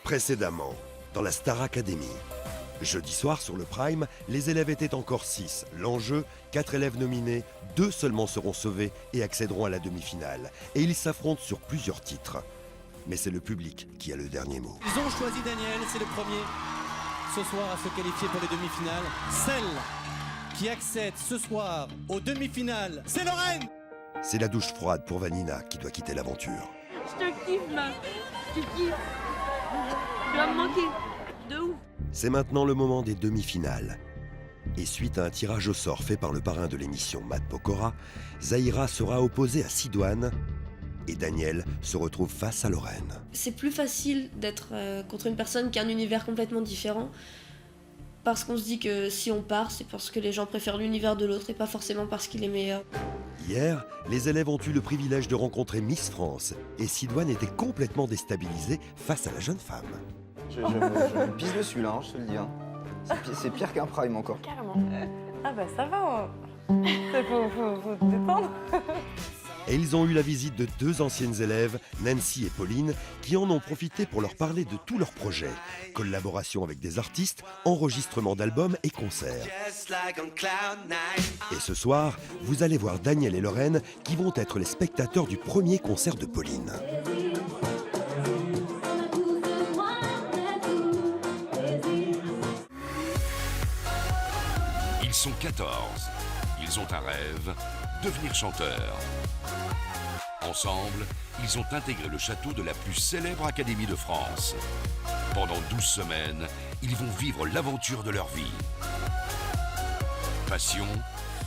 Précédemment, dans la Star Academy. Jeudi soir sur le Prime, les élèves étaient encore 6. L'enjeu, 4 élèves nominés, 2 seulement seront sauvés et accéderont à la demi-finale. Et ils s'affrontent sur plusieurs titres. Mais c'est le public qui a le dernier mot. Ils ont choisi Daniel, c'est le premier ce soir à se qualifier pour les demi-finales. Celle qui accède ce soir aux demi-finales, c'est Lorraine! C'est la douche froide pour Vanina qui doit quitter l'aventure. Je te kiffe, ma. Je te kiffe. Tu vas me manquer. De ouf. C'est maintenant le moment des demi-finales. Et suite à un tirage au sort fait par le parrain de l'émission, Matt Pokora, Zahira sera opposée à Sidoine et Daniel se retrouve face à Lorraine. C'est plus facile d'être contre une personne qui a un univers complètement différent, parce qu'on se dit que si on part, c'est parce que les gens préfèrent l'univers de l'autre et pas forcément parce qu'il est meilleur. Hier, les élèves ont eu le privilège de rencontrer Miss France et Sidoine était complètement déstabilisée face à la jeune femme. Je me pisse dessus là, je te le dis. Hein. C'est pire qu'un prime encore. Carrément. Ah bah ça va. Faut te détendre. Et ils ont eu la visite de 2 anciennes élèves, Nancy et Pauline, qui en ont profité pour leur parler de tous leurs projets. Collaboration avec des artistes, enregistrement d'albums et concerts. Et ce soir, vous allez voir Daniel et Lorraine qui vont être les spectateurs du premier concert de Pauline. Ils sont 14. Ils ont un rêve, devenir chanteurs. Ensemble, ils ont intégré le château de la plus célèbre académie de France. Pendant 12 semaines, ils vont vivre l'aventure de leur vie. Passion,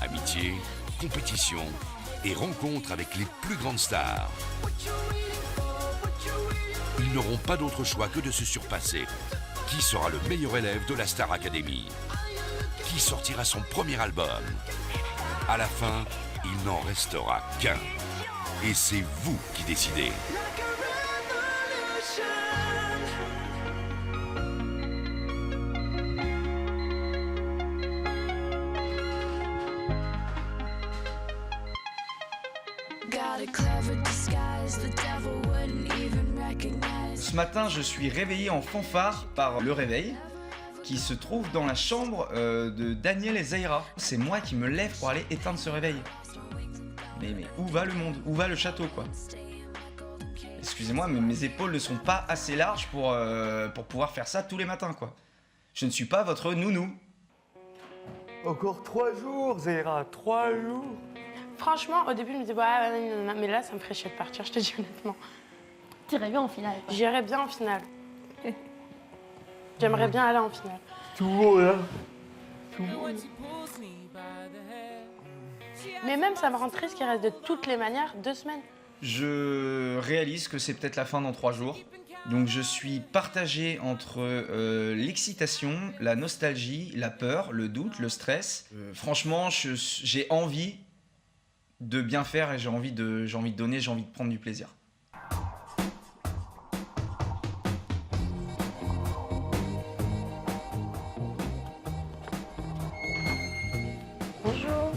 amitié, compétition et rencontres avec les plus grandes stars. Ils n'auront pas d'autre choix que de se surpasser. Qui sera le meilleur élève de la Star Academy? Qui sortira son premier album? À la fin, il n'en restera qu'un. Et c'est vous qui décidez. Ce matin, je suis réveillé en fanfare par le réveil qui se trouve dans la chambre de Daniel et Zahira. C'est moi qui me lève pour aller éteindre ce réveil. Mais où va le monde? Où va le château, quoi? Excusez-moi, mais mes épaules ne sont pas assez larges pour pouvoir faire ça tous les matins, quoi. Je ne suis pas votre nounou. Encore 3 jours, Zahira, 3 jours. Franchement, au début, je me disais, ouais, mais là, ça me ferait chier de partir, je te dis honnêtement. T'irais bien en finale. J'irais bien en finale. J'aimerais bien aller en finale. Tout le monde, là. Mais même, ça me rend triste qu'il reste de toutes les manières 2 semaines. Je réalise que c'est peut-être la fin dans 3 jours. Donc je suis partagé entre l'excitation, la nostalgie, la peur, le doute, le stress. Franchement, j'ai envie de bien faire et j'ai envie de donner, j'ai envie de prendre du plaisir. Bonjour.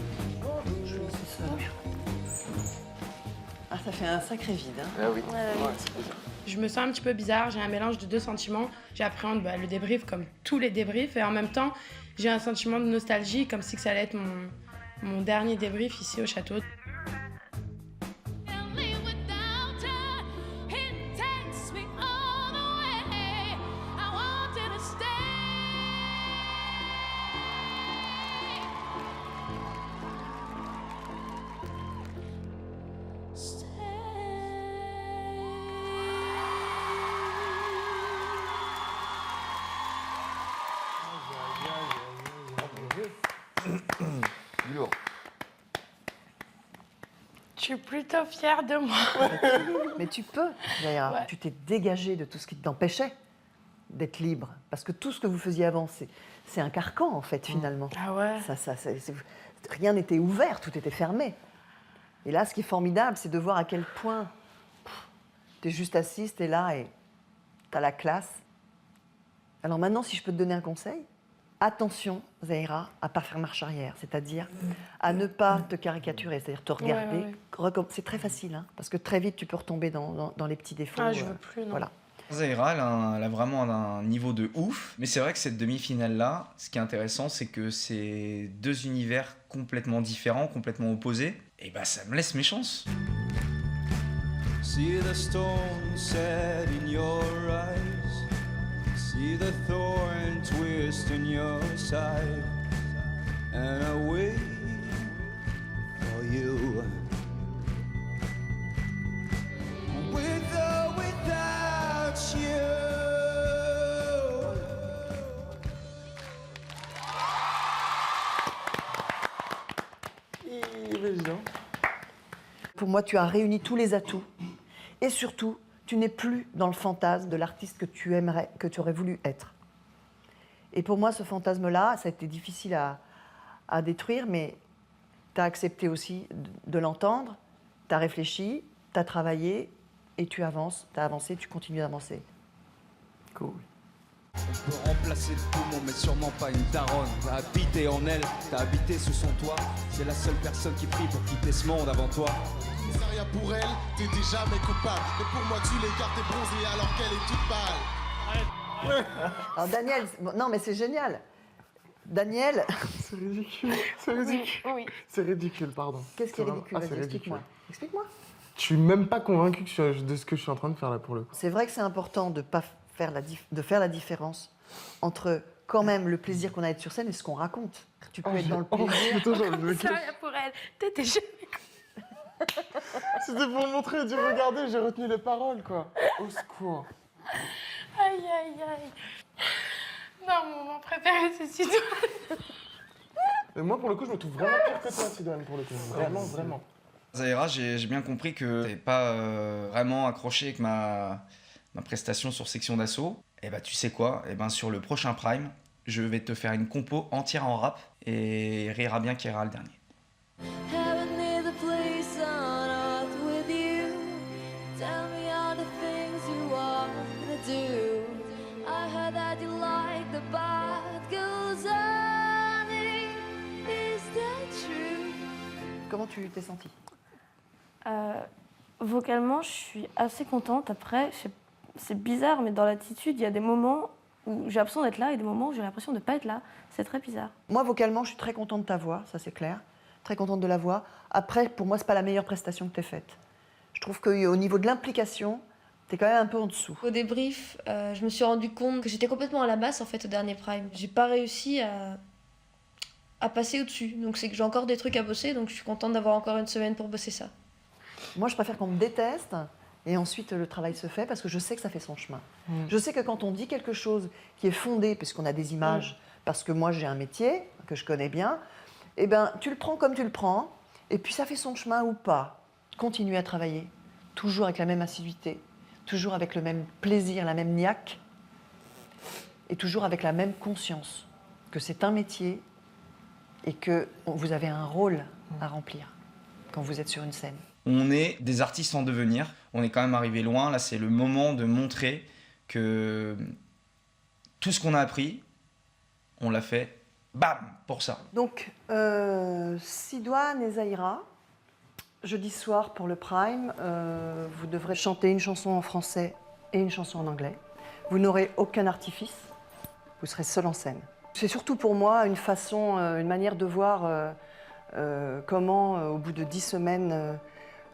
Ah, ça fait un sacré vide. Hein. Ah oui. Je me sens un petit peu bizarre, j'ai un mélange de 2 sentiments. J'appréhende le débrief comme tous les débriefs et en même temps, j'ai un sentiment de nostalgie comme si que ça allait être mon dernier débrief ici au château. Du lourd. Je suis plutôt fière de moi. Mais tu peux, Zahira. Ouais. Tu t'es dégagée de tout ce qui t'empêchait d'être libre. Parce que tout ce que vous faisiez avant, c'est un carcan, en fait, finalement. Ah ouais. Rien n'était ouvert, tout était fermé. Et là, ce qui est formidable, c'est de voir à quel point tu es juste assise, tu es là et tu as la classe. Alors maintenant, si je peux te donner un conseil, attention, Zahira, à ne pas faire marche arrière, c'est-à-dire à ne pas te caricaturer, c'est-à-dire te regarder. Ouais. C'est très facile, hein, parce que très vite, tu peux retomber dans les petits défauts. Ah, je veux plus, non. Voilà. Zahira, elle a vraiment un niveau de ouf. Mais c'est vrai que cette demi-finale-là, ce qui est intéressant, c'est que c'est deux univers complètement différents, complètement opposés. Et bah ça me laisse mes chances. See the storm set in your eyes. See the thorn twist in your side. And I wait for you. With or without you. Pour moi, tu as réuni tous les atouts. Et surtout, tu n'es plus dans le fantasme de l'artiste que tu aimerais, que tu aurais voulu être. Et pour moi, ce fantasme-là, ça a été difficile à détruire, mais tu as accepté aussi de l'entendre, tu as réfléchi, tu as travaillé, et tu avances, tu as avancé, tu continues d'avancer. Cool. On peut remplacer le poumon, mais sûrement pas une daronne. T'as habité en elle, t'as habité sous son toit. C'est la seule personne qui prie pour quitter ce monde avant toi. C'est rien pour elle, t'étais jamais coupable. Mais pour moi, tu l'écartes et bronzée alors qu'elle est toute pâle. Alors Daniel, non mais c'est génial. Daniel. C'est ridicule. C'est ridicule. Oui. C'est ridicule, pardon. Qu'est-ce qui est ridicule? C'est Explique-moi. ridicule. Explique-moi. Je suis même pas convaincu de ce que je suis en train de faire là pour le coup. C'est vrai que c'est important de faire la différence entre quand même le plaisir qu'on a à être sur scène et ce qu'on raconte. Tu peux être dans le plaisir. C'est rien pour elle. T'étais jamais. C'était pour montrer, dire regardez, j'ai retenu les paroles quoi. Au secours. Aïe aïe aïe. Non, mon moment préféré c'est Sidoine. Et moi pour le coup, je me trouve vraiment pire que toi, Sidoine, pour le coup. Vraiment, vraiment. Zahira, j'ai bien compris que t'avais pas vraiment accroché avec ma prestation sur Section d'Assaut. Et bah tu sais quoi, et ben sur le prochain Prime, je vais te faire une compo entière en rap et rira bien qui ira le dernier. Comment tu t'es sentie? Vocalement, je suis assez contente. Après, c'est bizarre, mais dans l'attitude, il y a des moments où j'ai l'impression d'être là et des moments où j'ai l'impression de ne pas être là. C'est très bizarre. Moi, vocalement, je suis très contente de ta voix, ça c'est clair. Très contente de la voix. Après, pour moi, c'est pas la meilleure prestation que tu aies faite. Je trouve qu'au niveau de l'implication, t'es quand même un peu en dessous. Au débrief, je me suis rendu compte que j'étais complètement à la masse en fait au dernier Prime. J'ai pas réussi à passer au-dessus. Donc c'est que j'ai encore des trucs à bosser, donc je suis contente d'avoir encore une semaine pour bosser ça. Moi, je préfère qu'on me déteste et ensuite le travail se fait parce que je sais que ça fait son chemin. Je sais que quand on dit quelque chose qui est fondé, puisqu'on a des images, parce que moi j'ai un métier que je connais bien, eh ben, tu le prends comme tu le prends et puis ça fait son chemin ou pas. Continue à travailler, toujours avec la même assiduité, toujours avec le même plaisir, la même niaque et toujours avec la même conscience que c'est un métier et que vous avez un rôle à remplir quand vous êtes sur une scène. On est des artistes en devenir, on est quand même arrivé loin, là c'est le moment de montrer que tout ce qu'on a appris, on l'a fait, bam, pour ça. Donc, Sidoine et Zahira, jeudi soir pour le Prime, vous devrez chanter une chanson en français et une chanson en anglais. Vous n'aurez aucun artifice, vous serez seul en scène. C'est surtout pour moi une façon, une manière de voir comment, au bout de 10 semaines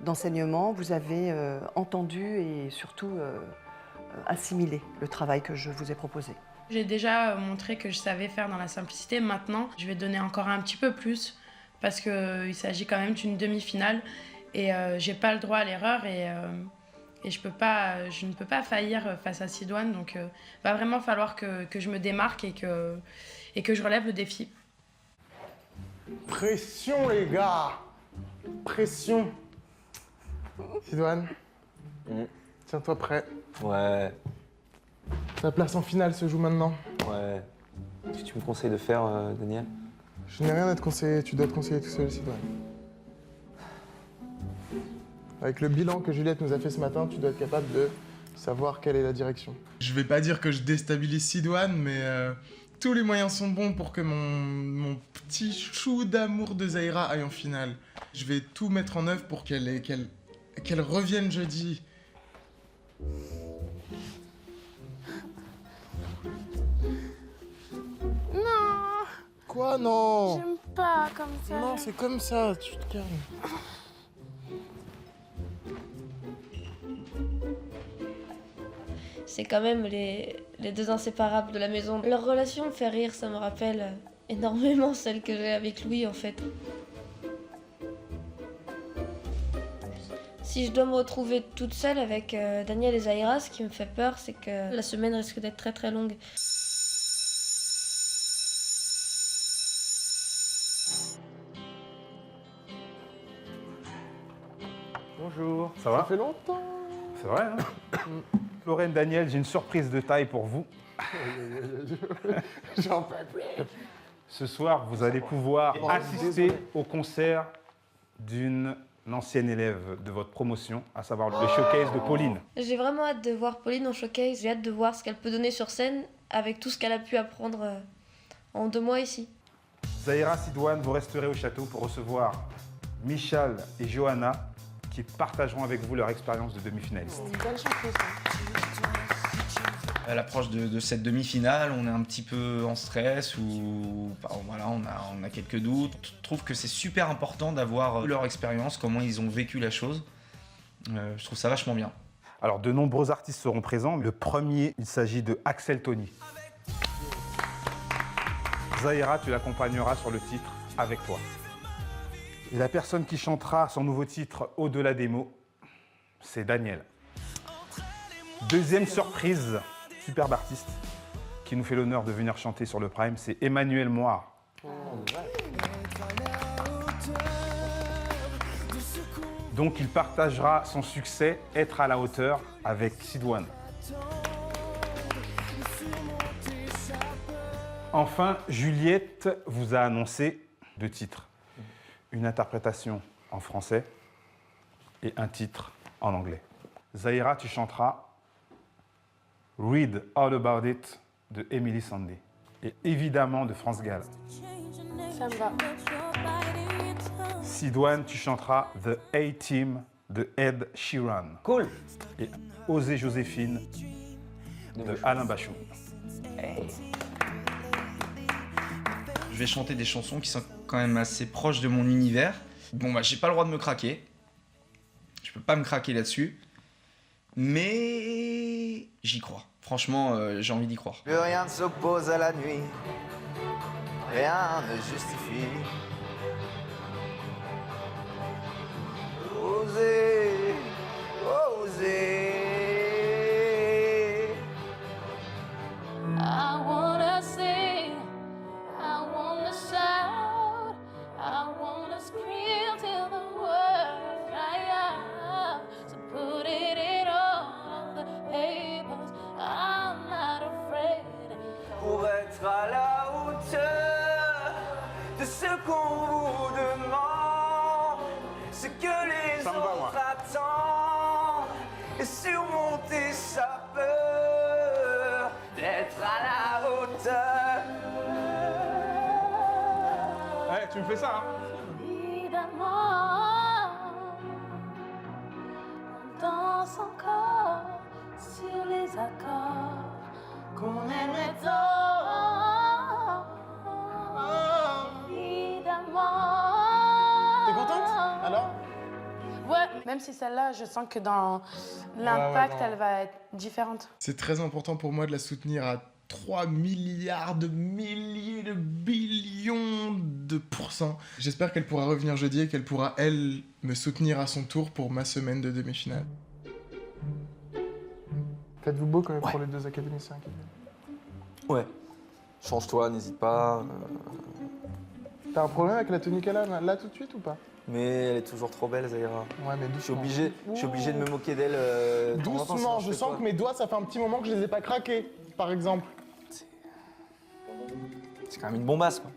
d'enseignement, vous avez entendu et surtout assimilé le travail que je vous ai proposé. J'ai déjà montré que je savais faire dans la simplicité. Maintenant, je vais donner encore un petit peu plus parce qu'il s'agit quand même d'une demi-finale et j'ai pas le droit à l'erreur et je ne peux pas faillir face à Sidoine. Donc, va vraiment falloir que je me démarque et que je relève le défi. Pression, les gars! Pression! Sidoine, tiens-toi prêt. Ouais, Ta place en finale se joue maintenant. ouais. Qu'est-ce que tu me conseilles de faire, Daniel? Je n'ai rien à te conseiller, tu dois te conseiller tout seul, Sidoine. Avec le bilan que Juliette nous a fait ce matin, tu dois être capable de savoir quelle est la direction. Je vais pas dire que je déstabilise Sidoine, mais tous les moyens sont bons pour que mon petit chou d'amour de Zahira aille en finale. Je vais tout mettre en œuvre pour qu'elle revienne jeudi. Quoi, non? J'aime pas comme ça. Non, c'est comme ça, tu te calmes. C'est quand même les deux inséparables de la maison. Leur relation me fait rire, ça me rappelle énormément celle que j'ai avec Louis en fait. Si je dois me retrouver toute seule avec Daniel et Zahira, ce qui me fait peur, c'est que la semaine risque d'être très très longue. Bonjour. Ça va? Ça fait longtemps. C'est vrai, hein? Lorraine, Daniel, j'ai une surprise de taille pour vous. J'en peux plus. Ce soir, vous allez pouvoir assister au concert d'une ancienne élève de votre promotion, à savoir le showcase de Pauline. J'ai vraiment hâte de voir Pauline en showcase, j'ai hâte de voir ce qu'elle peut donner sur scène avec tout ce qu'elle a pu apprendre en 2 mois ici. Zahira, Sidoine, vous resterez au château pour recevoir Michal et Johanna qui partageront avec vous leur expérience de demi-finaliste. Une belle chanteuse. À l'approche de cette demi-finale, on est un petit peu en stress ou voilà, on a quelques doutes. Je trouve que c'est super important d'avoir leur expérience, comment ils ont vécu la chose. Je trouve ça vachement bien. Alors, de nombreux artistes seront présents. Le premier, il s'agit de Axel Tony. Zahira, tu l'accompagneras sur le titre « Avec toi ». Et la personne qui chantera son nouveau titre « Au-delà des mots », c'est Daniel. Deuxième surprise, superbe artiste, qui nous fait l'honneur de venir chanter sur le Prime, c'est Emmanuel Moir. Donc il partagera son succès « Être à la hauteur » avec Sidoine. Enfin, Juliette vous a annoncé 2 titres. Une interprétation en français et un titre en anglais. Zahira, tu chanteras Read All About It de Emily Sandé et évidemment de France Gall. Ça me va. Sidoine, tu chanteras The A-Team de Ed Sheeran. Cool. Et Oser Joséphine de Alain Bachung. Je vais chanter des chansons qui sont quand même assez proches de mon univers. Bon bah j'ai pas le droit de me craquer. Je peux pas me craquer là-dessus. Mais j'y crois. Franchement, j'ai envie d'y croire. Plus rien ne s'oppose à la nuit. Rien ne justifie. Oser, oser. I wanna sing, I wanna shout, I wanna scream till the words dry out. So put it in all the papers, I'm not afraid. Pour être à la hauteur de ce qu'on vous demande, ce que les autres attendent, et surmonter sa peur d'être à la hauteur. Ouais, tu me fais ça, hein? Évidemment, on danse encore sur les accords qu'on aimerait tant. Évidemment. T'es contente? Alors? Ouais, même si celle-là, je sens que dans l'impact, non. elle va être différente. C'est très important pour moi de la soutenir à 3 milliards de milliers de billions de pourcents. J'espère qu'elle pourra revenir jeudi et qu'elle pourra, elle, me soutenir à son tour pour ma semaine de demi-finale. Faites-vous beau quand même pour les 2 académiciens qui viennent. Ouais. Change-toi, n'hésite pas. T'as un problème avec la tenue qu'elle a là tout de suite ou pas? Mais elle est toujours trop belle, Zahira. Ouais, mais Je suis obligé de me moquer d'elle. de temps en temps, doucement, sinon je fais sens quoi que mes doigts, ça fait un petit moment que je les ai pas craqués, par exemple. C'est quand même une bombasse, quoi.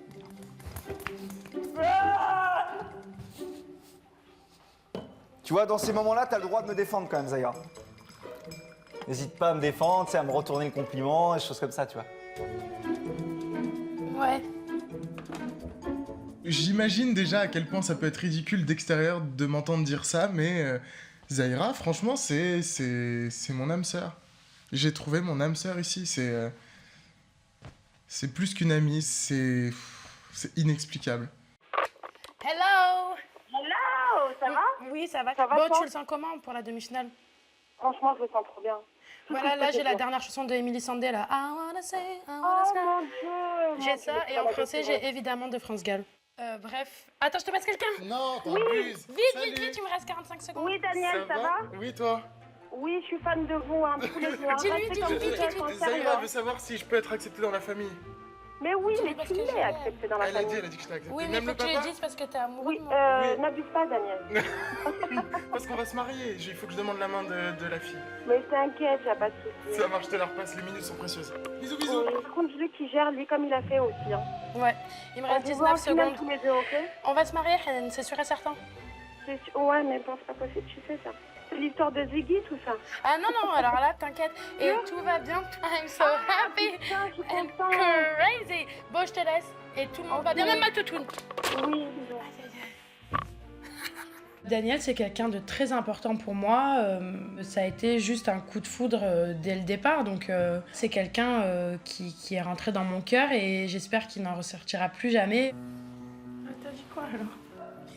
Tu vois, dans ces moments-là, t'as le droit de me défendre quand même, Zahira. N'hésite pas à me défendre, à me retourner le compliment, et des choses comme ça, tu vois. Ouais. J'imagine déjà à quel point ça peut être ridicule d'extérieur de m'entendre dire ça, mais Zahira, franchement, c'est mon âme sœur. J'ai trouvé mon âme sœur ici, c'est plus qu'une amie, c'est C'est inexplicable. Hello! Hello, ça va? Oui, ça va. Ça va, Bon, toi? tu le sens comment pour la demi-finale? Franchement, je le sens trop bien. Voilà, là j'ai la dernière chanson de Emily Sandé là. I wanna say, I wanna say. Mon Dieu! J'ai ça et en français j'ai évidemment de France Gall. Bref. Attends, je te passe quelqu'un? Non, Oui. t'abuses. Vite, vite, il me reste 45 secondes. Oui, Daniel, ça va? Oui, toi? Oui, je suis fan de vous, hein, tous les jours. Dis-lui, Restez comme dis-lui, vous êtes, dis-lui. en sérieux. Zahira veut savoir si je peux être accepté dans la famille. Mais oui, Dis-lui mais parce tu que l'es je l'aime. accepté dans la Elle a dit, famille. elle a dit que je l'ai accepté. Oui, mais Même faut le que tu lui papa? dises parce que t'es amoureux Oui, de moi. n'abuse pas, Daniel. Parce qu'on va se marier. Il faut que je demande la main de la fille. Mais t'inquiète, y'a pas de soucis. Ça marche, je te la repasse. Les minutes sont précieuses. Bisous, bisous. Oui, par contre, lui qui gère, lui, comme il a fait aussi. Hein. Ouais, il me reste On vous voit en 19 finale secondes. tous les deux, ok? On va se marier, Hélène, c'est sûr et certain. Ouais, mais bon, c'est pas possible, tu sais ça. C'est l'histoire de Ziggy, tout ça. Ah non, non, alors là, t'inquiète. Et tout va bien. I'm so happy putain, je suis and contente. crazy. Bon, je te laisse. Et tout le monde va bien, même ma toutoune. Oui, Daniel, c'est quelqu'un de très important pour moi. Ça a été juste un coup de foudre dès le départ. Donc, c'est quelqu'un qui est rentré dans mon cœur et j'espère qu'il n'en ressortira plus jamais. T'as dit quoi alors?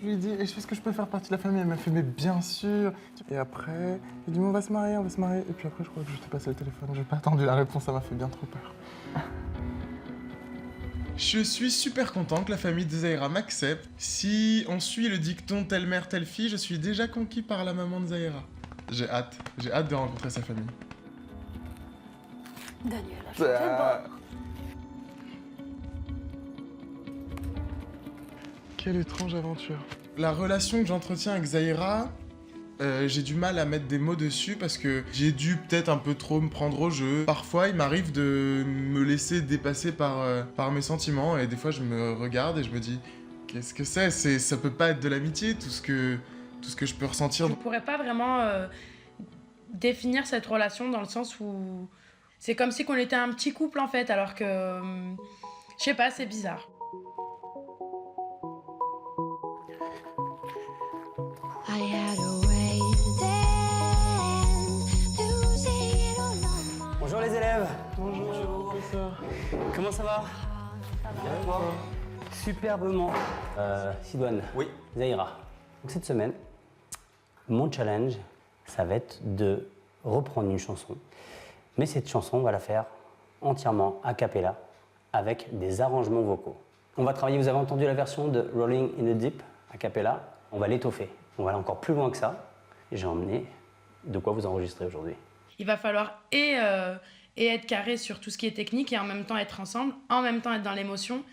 Je lui ai dit, est-ce que je peux faire partie de la famille? Elle m'a fait, mais bien sûr. Et après, il dit, on va se marier, on va se marier. Et puis après, je crois que je t'ai passé le téléphone. J'ai pas attendu la réponse, ça m'a fait bien trop peur. Je suis super content que la famille de Zahira m'accepte. Si on suit le dicton telle mère, telle fille, je suis déjà conquis par la maman de Zahira. J'ai hâte de rencontrer sa famille. Daniel, je suis bon. Quelle étrange aventure. La relation que j'entretiens avec Zahira, j'ai du mal à mettre des mots dessus parce que j'ai dû peut-être un peu trop me prendre au jeu. Parfois, il m'arrive de me laisser dépasser par mes sentiments et des fois, je me regarde et je me dis qu'est-ce que c'est? Ça peut pas être de l'amitié, tout ce que je peux ressentir. Je pourrais pas vraiment définir cette relation dans le sens où c'est comme si qu'on était un petit couple en fait, alors que je sais pas, c'est bizarre. Bonjour les élèves. Bonjour, professeur. Comment ça va? Bien toi? Superbement. Sidoine. Oui. Zahira. Donc cette semaine, mon challenge, ça va être de reprendre une chanson. Mais cette chanson, on va la faire entièrement a cappella, avec des arrangements vocaux. On va travailler, vous avez entendu la version de Rolling in the Deep a cappella, on va l'étoffer. On va aller encore plus loin que ça. Et j'ai emmené de quoi vous enregistrer aujourd'hui. Il va falloir et être carré sur tout ce qui est technique et en même temps être ensemble, en même temps être dans l'émotion.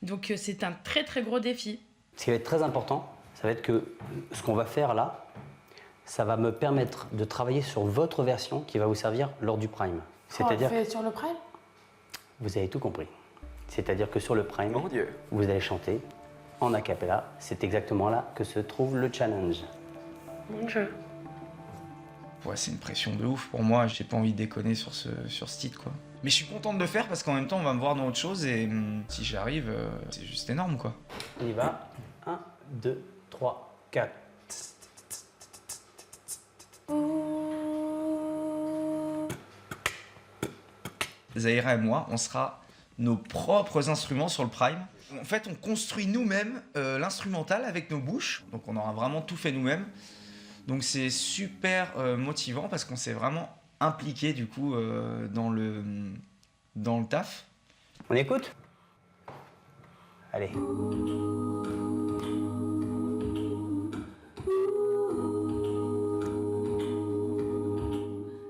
Donc c'est un très très gros défi. Ce qui va être très important, ça va être que ce qu'on va faire là, ça va me permettre de travailler sur votre version qui va vous servir lors du prime. C'est-à-dire, sur le prime? vous avez tout compris. C'est-à-dire que sur le prime, vous allez chanter en a cappella. C'est exactement là que se trouve le challenge. Mon Dieu. Ouais, c'est une pression de ouf pour moi, j'ai pas envie de déconner sur ce titre quoi. Mais je suis content de le faire parce qu'en même temps on va me voir dans autre chose et si j'arrive, c'est juste énorme quoi. On y va. 1, 2, 3, 4. Zahira et moi, on sera nos propres instruments sur le prime. En fait, on construit nous-mêmes l'instrumental avec nos bouches, donc on aura vraiment tout fait nous-mêmes. Donc c'est super motivant parce qu'on s'est vraiment impliqué du coup dans le taf. On écoute? Allez.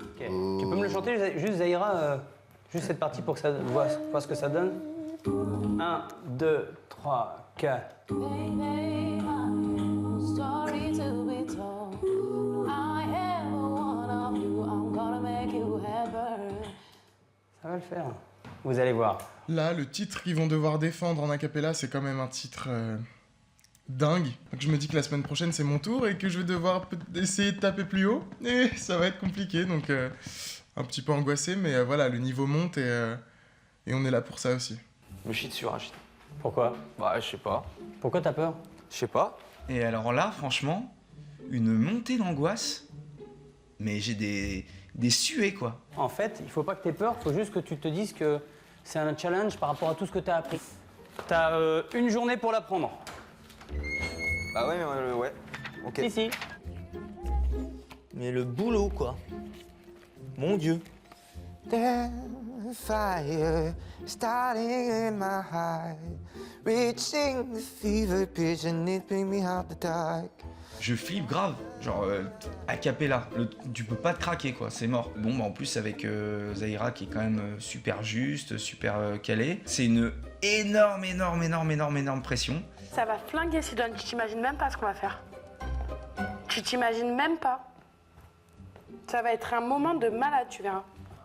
Ok. Tu peux me le chanter juste Zahira, juste cette partie pour que ça voit ce que ça donne? 1, 2, 3, 4. Ça va le faire. Vous allez voir. Là, le titre qu'ils vont devoir défendre en a cappella, c'est quand même un titre dingue. Donc je me dis que la semaine prochaine, c'est mon tour et que je vais devoir essayer de taper plus haut. Et ça va être compliqué, donc un petit peu angoissé, mais voilà, le niveau monte et on est là pour ça aussi. Je me chie dessus, Rachid. Pourquoi? Bah, je sais pas. Pourquoi t'as peur? Je sais pas. Et alors là, franchement, une montée d'angoisse, mais j'ai des suées quoi. En fait, il faut pas que t'aies peur, il faut juste que tu te dises que c'est un challenge par rapport à tout ce que t'as appris. t'as une journée pour l'apprendre. Bah ouais, mais ouais. Ok. Si. Mais le boulot, quoi. Mon Dieu. Fire starting in my heart, reaching the fever pitch and it bring me out the dark. Je flippe grave, genre a cappella, tu peux pas te craquer quoi, c'est mort. Bon bah en plus avec Zahira qui est quand même super juste, super calée, c'est une énorme pression. Ça va flinguer Sidoine, tu t'imagines même pas ce qu'on va faire. Tu t'imagines même pas. Ça va être un moment de malade, tu verras.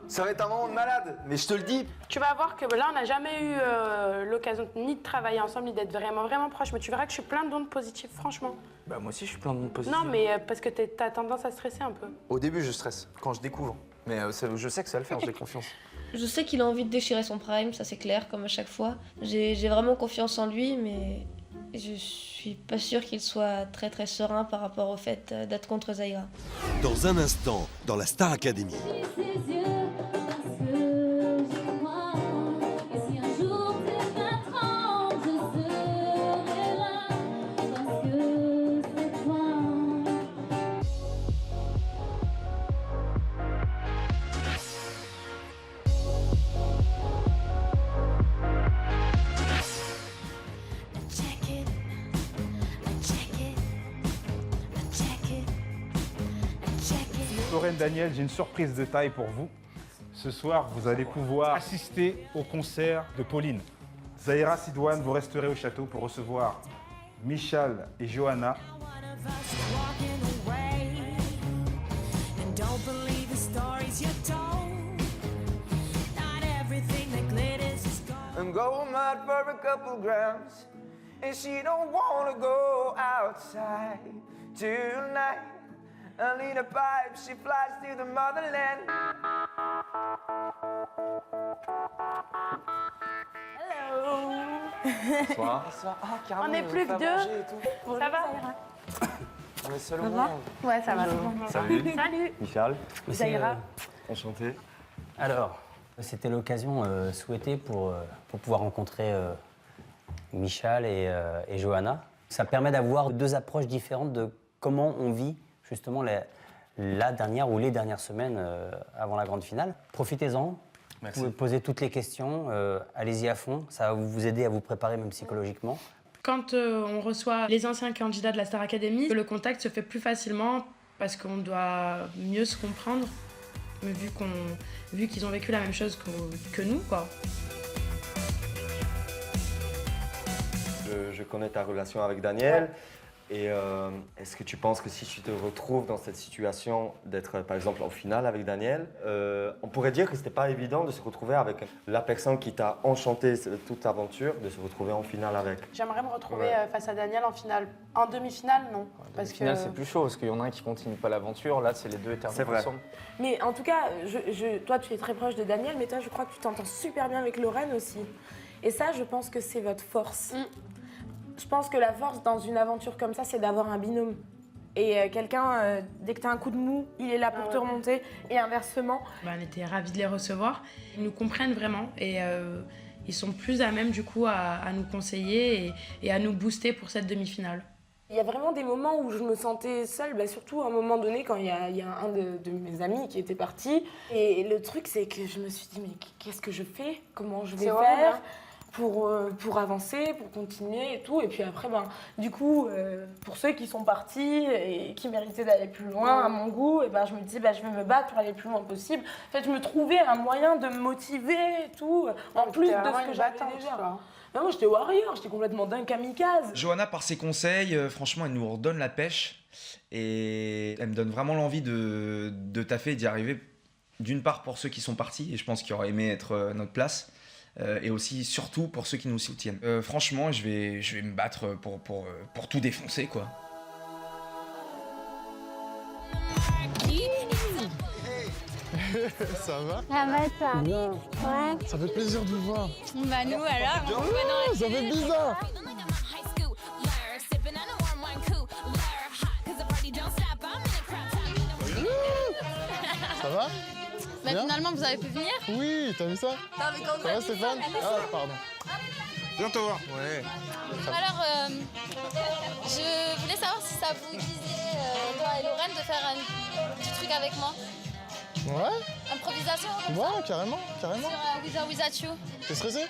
Ça va être un moment de malade, mais je te le dis. Tu vas voir que là, on n'a jamais eu l'occasion ni de travailler ensemble, ni d'être vraiment proches. Mais tu verras que je suis plein d'ondes positives, franchement. Bah moi aussi, je suis plein d'ondes positives. Non, mais parce que t'as tendance à stresser un peu. Au début, je stresse, quand je découvre. Mais je sais que ça va le faire, j'ai confiance. Je sais qu'il a envie de déchirer son prime, ça c'est clair, comme à chaque fois. J'ai vraiment confiance en lui, mais je suis pas sûre qu'il soit très serein par rapport au fait d'être contre Zahira. Dans un instant, dans la Star Academy. Lorraine, Daniel, j'ai une surprise de taille pour vous. Ce soir, vous allez pouvoir assister au concert de Pauline. Zahira, Sidoine, vous resterez au château pour recevoir Michal et Johanna. I'm going mad for a couple grams, and she don't wanna go outside tonight. I need a pipe, she flies to the motherland. Hello. Bonsoir. Ah, carrément, on est plus que deux. Ça va? On est seul au Ça monde. va? Ouais, ça va. Salut. Salut. Michal. Zahira. Enchanté. Alors, c'était l'occasion souhaitée pour pouvoir rencontrer Michal et Johanna. Ça permet d'avoir deux approches différentes de comment on vit justement la dernière ou les dernières semaines avant la grande finale. Profitez-en, vous pouvez poser toutes les questions, allez-y à fond, ça va vous aider à vous préparer même psychologiquement. Quand on reçoit les anciens candidats de la Star Academy, le contact se fait plus facilement parce qu'on doit mieux se comprendre, vu qu'ils ont vécu la même chose que nous, quoi. Je connais ta relation avec Daniel. Et est-ce que tu penses que si tu te retrouves dans cette situation d'être par exemple en finale avec Daniel, on pourrait dire que c'était pas évident de se retrouver avec la personne qui t'a enchanté toute l'aventure, de se retrouver en finale avec. J'aimerais me retrouver face à Daniel en finale. En demi-finale, non. Parce que c'est plus chaud, parce qu'il y en a un qui continue pas l'aventure, là c'est les deux éternels ensemble. Mais en tout cas, toi tu es très proche de Daniel, mais toi je crois que tu t'entends super bien avec Lorraine aussi. Et ça, je pense que c'est votre force. Je pense que la force dans une aventure comme ça, c'est d'avoir un binôme. Et quelqu'un, dès que tu as un coup de mou, il est là pour te remonter, et inversement. On était ravis de les recevoir. Ils nous comprennent vraiment et ils sont plus à même du coup à nous conseiller et à nous booster pour cette demi-finale. Il y a vraiment des moments où je me sentais seule, surtout à un moment donné quand il y a un de mes amis qui était parti. Et le truc, c'est que je me suis dit, mais qu'est-ce que je fais? Comment je vais faire pour avancer, pour continuer et tout. Et puis après, du coup, pour ceux qui sont partis et qui méritaient d'aller plus loin à mon goût, et je me disais, je vais me battre pour aller le plus loin possible. En fait, je me trouvais un moyen de me motiver et tout, en plus de ce que j'avais déjà. Moi, j'étais warrior, j'étais complètement dingue kamikaze. Johanna, par ses conseils, franchement, elle nous redonne la pêche et elle me donne vraiment l'envie de taffer et d'y arriver. D'une part pour ceux qui sont partis et je pense qu'ils auraient aimé être à notre place. Et aussi, surtout, pour ceux qui nous soutiennent. Franchement, je vais me battre pour tout défoncer, quoi. Ça va? Ça va, toi? Ouais. Ça fait plaisir de vous voir. Bah nous alors, on se voit dans la ça fait bizarre. Ça va? Bah finalement, vous avez pu venir? Oui, t'as vu ça? Non, mais quand ça va, Stéphane? Ah, pardon. Bientôt. Ouais. Alors, je voulais savoir si ça vous disait, toi et Lorraine, de faire un petit truc avec moi. Ouais. Improvisation comme Ouais, ça. carrément. Sur Without You. T'es stressé?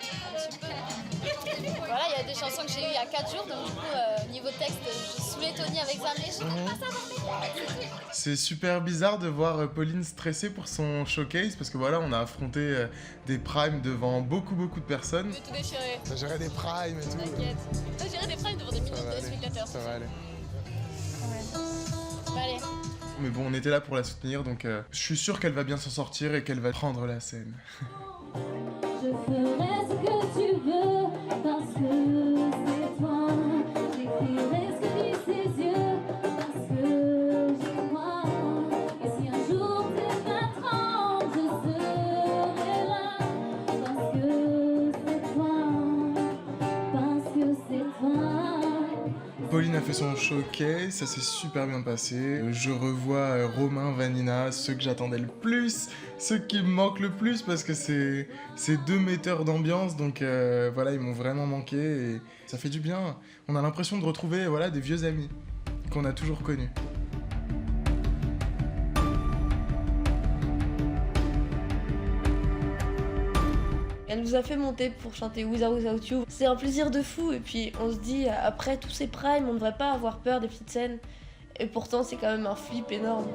Voilà, il y a des chansons que j'ai eues il y a 4 jours, donc du coup, niveau texte, je saoulais Tony avec Zamé. Je dis, ah, ça va. C'est super bizarre de voir Pauline stressée pour son showcase parce que voilà, on a affronté des primes devant beaucoup de personnes. Je vais tout déchirer. Ça gérait des primes et tout. T'inquiète. Ça gérer des primes devant des milliers de spectateurs. Ça va aller. Ouais. Bah, allez. Mais bon, on était là pour la soutenir, donc je suis sûr qu'elle va bien s'en sortir et qu'elle va prendre la scène. Je ferai ce que tu veux parce que c'est toi. J'écrirai ce que disent tes yeux parce que j'y crois. Et si un jour t'es 20 ans, je serai là parce que c'est toi. Parce que c'est toi. Pauline a fait son showcase, ça s'est super bien passé. Je revois Romain, Vanina, ceux que j'attendais le plus, ceux qui me manquent le plus parce que c'est deux metteurs d'ambiance, donc voilà, ils m'ont vraiment manqué et ça fait du bien. On a l'impression de retrouver voilà, des vieux amis qu'on a toujours connus. Elle nous a fait monter pour chanter With or Without You. C'est un plaisir de fou et puis on se dit après tous ces primes, on ne devrait pas avoir peur des petites scènes. Et pourtant c'est quand même un flip énorme.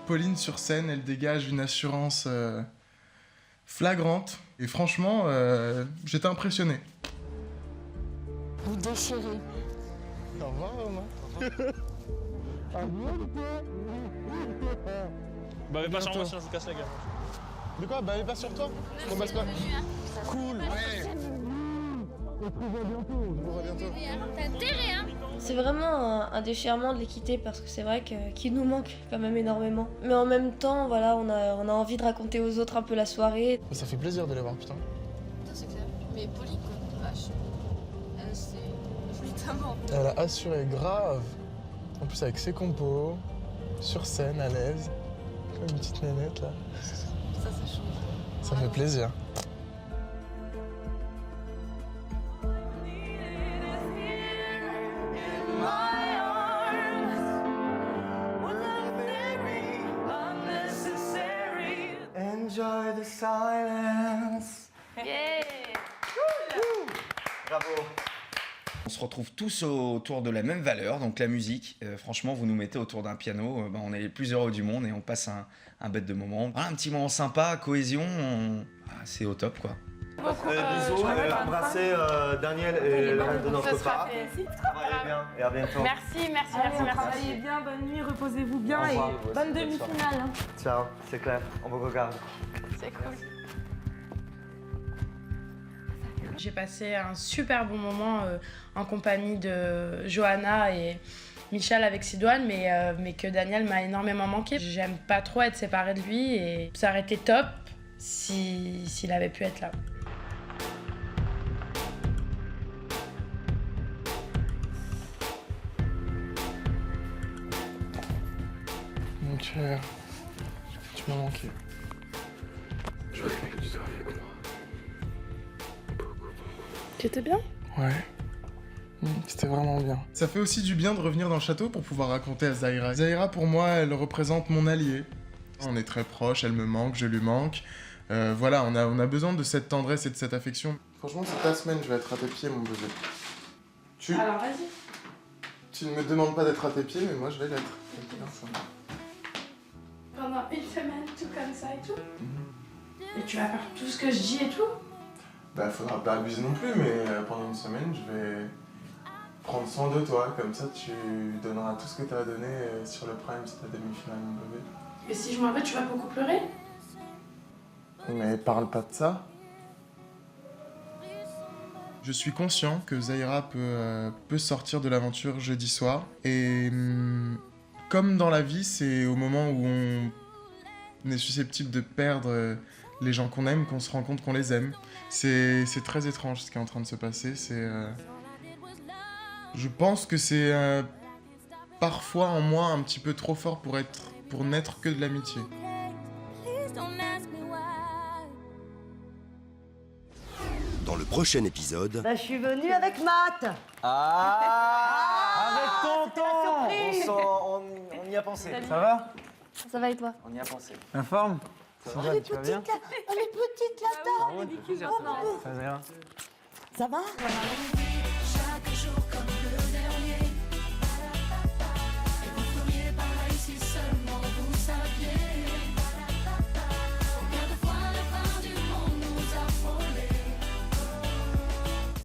Pauline sur scène, elle dégage une assurance flagrante. Et franchement, j'étais impressionné. Vous déchirez. Au revoir, Romain. Bah, mais pas sur moi, sinon je vous casse la gueule. De quoi? Bah, mais pas sur toi. On passe pas. Cool. Ouais. On se revoit bientôt. T'as intérêt, hein? C'est vraiment un déchirement de les quitter parce que c'est vrai qu'il nous manque quand même énormément. Mais en même temps, voilà, on a envie de raconter aux autres un peu la soirée. Ça fait plaisir de les voir, putain. C'est clair. Mais Pauline, quoi, vache. C'est évidemment. Elle a assuré grave. En plus avec ses compos, sur scène, à l'aise. Comme une petite nénette là. Ça change. Ça fait plaisir. Enjoy the silence. Yeah. Bravo. On se retrouve tous autour de la même valeur, donc la musique. Franchement, vous nous mettez autour d'un piano, on est les plus heureux du monde et on passe un bête de moment. Voilà, un petit moment sympa, cohésion, c'est au top quoi. Bisous, embrassez Daniel et le reste de notre part. Travaillez bien et à bientôt. Merci. Travaillez bien, bonne nuit, reposez-vous bien Au revoir, et bonne demi-finale. Hein. Ciao, c'est clair, on vous regarde. C'est cool. J'ai passé un super bon moment en compagnie de Johanna et Michel avec Sidoine, mais que Daniel m'a énormément manqué. J'aime pas trop être séparée de lui et ça aurait été top s'il avait pu être là. Mon cœur, tu m'as manqué. Je veux que tu sois avec moi. Tu étais bien? Ouais. C'était vraiment bien. Ça fait aussi du bien de revenir dans le château pour pouvoir raconter à Zahira. Zahira, pour moi, elle représente mon allié. On est très proches, elle me manque, je lui manque. Voilà, on a besoin de cette tendresse et de cette affection. Franchement, c'est ta semaine, je vais être à tes pieds, mon bébé. Alors vas-y. Tu ne me demandes pas d'être à tes pieds, mais moi, je vais l'être. Pendant une semaine, tout comme ça et tout. Et tu vas faire tout ce que je dis et tout? Bah, faudra pas abuser non plus, mais pendant une semaine, je vais prendre soin de toi. Comme ça, tu donneras tout ce que tu as donné sur le Prime, c'est ta demi-finale, mon bébé. Et si je m'en vais, tu vas beaucoup pleurer? Mais parle pas de ça. Je suis conscient que Zahira peut sortir de l'aventure jeudi soir. Et comme dans la vie, c'est au moment où on est susceptible de perdre les gens qu'on aime, qu'on se rend compte qu'on les aime. C'est très étrange ce qui est en train de se passer. Je pense que c'est parfois en moi un petit peu trop fort pour n'être que de l'amitié. Dans le prochain épisode, Bah, je suis venue avec Matt. Avec tonton. surprise. On y a pensé. Ça va? Ça va et toi? On y a pensé. La forme? Elle est petite, la table. Ça va? Ça va?